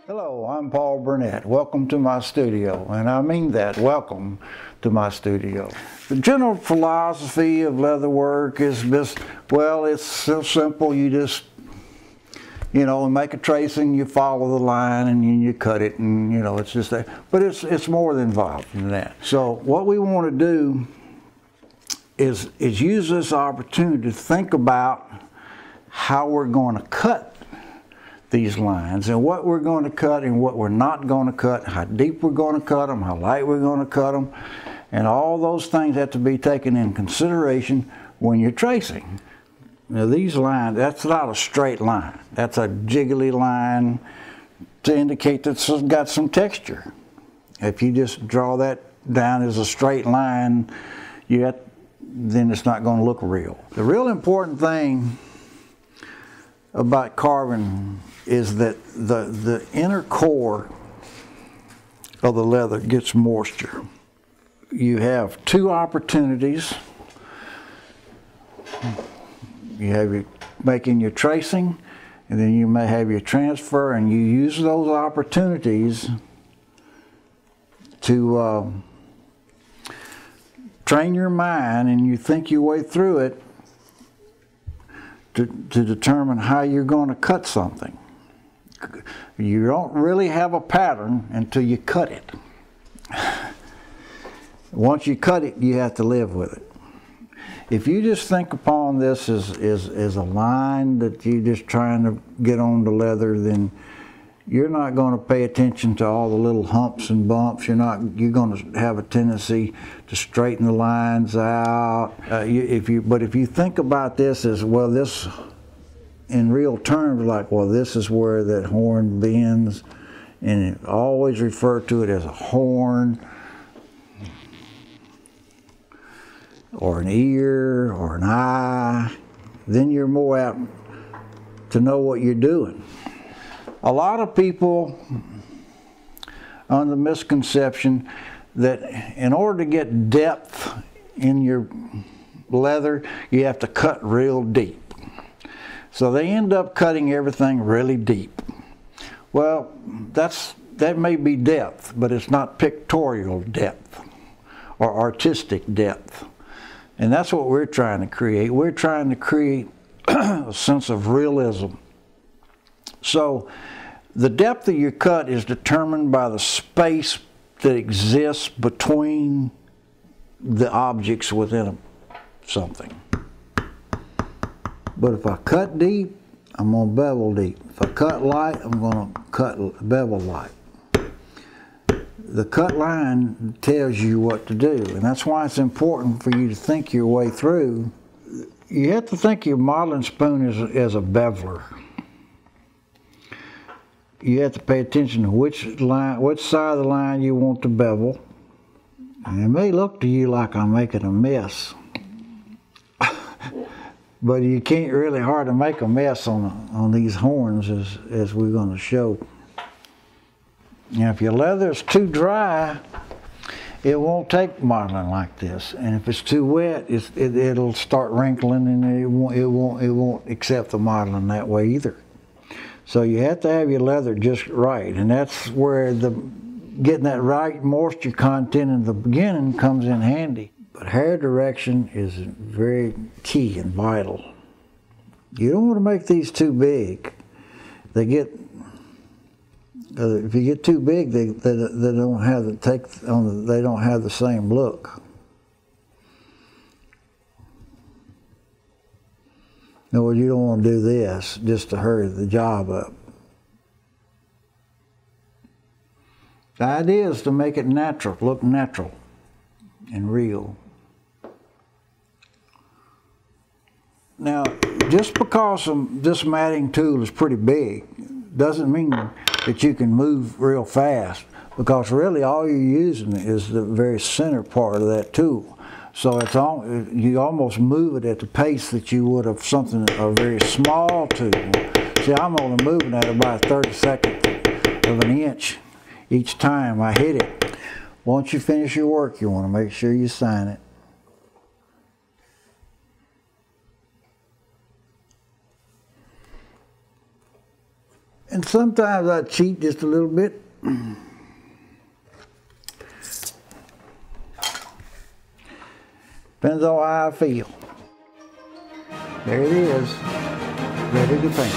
Hello, I'm Paul Burnett. Welcome to my studio, and I mean that, welcome to my studio. The general philosophy of leatherwork is just, well, it's so simple. You just, make a tracing, you follow the line, and you cut it, and it's just that. But it's more involved than that. So what we want to do is use this opportunity to think about how we're going to cut these lines and what we're going to cut and what we're not going to cut, how deep we're going to cut them, how light we're going to cut them, and all those things have to be taken in consideration when you're tracing. Now these lines, that's not a straight line. That's a jiggly line to indicate that it's got some texture. If you just draw that down as a straight line, then it's not going to look real. The real important thing about carving is that the inner core of the leather gets moisture. You have two opportunities. You have making your tracing, and then you may have your transfer, and you use those opportunities to train your mind, and you think your way through it to determine how you're going to cut something. You don't really have a pattern until you cut it. Once you cut it, you have to live with it. If you just think upon this as a line that you're just trying to get on the leather, then you're not going to pay attention to all the little humps and bumps. You're going to have a tendency to straighten the lines out. But if you think about this as, well, this in real terms, like, well, this is where that horn bends, and always refer to it as a horn or an ear or an eye, then you're more apt to know what you're doing. A lot of people under the misconception that in order to get depth in your leather, you have to cut real deep. So they end up cutting everything really deep. Well, that may be depth, but it's not pictorial depth or artistic depth. And that's what we're trying to create. We're trying to create a sense of realism. So the depth of your cut is determined by the space that exists between the objects within something. But if I cut deep, I'm going to bevel deep. If I cut light, I'm going to bevel light. The cut line tells you what to do, and that's why it's important for you to think your way through. You have to think your modeling spoon as a beveler. You have to pay attention to which side of the line you want to bevel. And it may look to you like I'm making a mess, but you can't really hardly make a mess on these horns as we're going to show. Now, if your leather is too dry, it won't take modeling like this, and if it's too wet, it'll start wrinkling, and it won't accept the modeling that way either. So you have to have your leather just right, and that's where getting that right moisture content in the beginning comes in handy. But hair direction is very key and vital. You don't want to make these too big. If you get too big, they don't have the same look. No, you don't want to do this just to hurry the job up. The idea is to make it natural, look natural and real. Now, just because this matting tool is pretty big doesn't mean that you can move real fast, because really all you're using is the very center part of that tool. So you almost move it at the pace that you would of a very small tool. See, I'm only moving at about 1/32 of an inch each time I hit it. Once you finish your work, you want to make sure you sign it. And sometimes I cheat just a little bit. Depends on how I feel. There it is, ready to paint.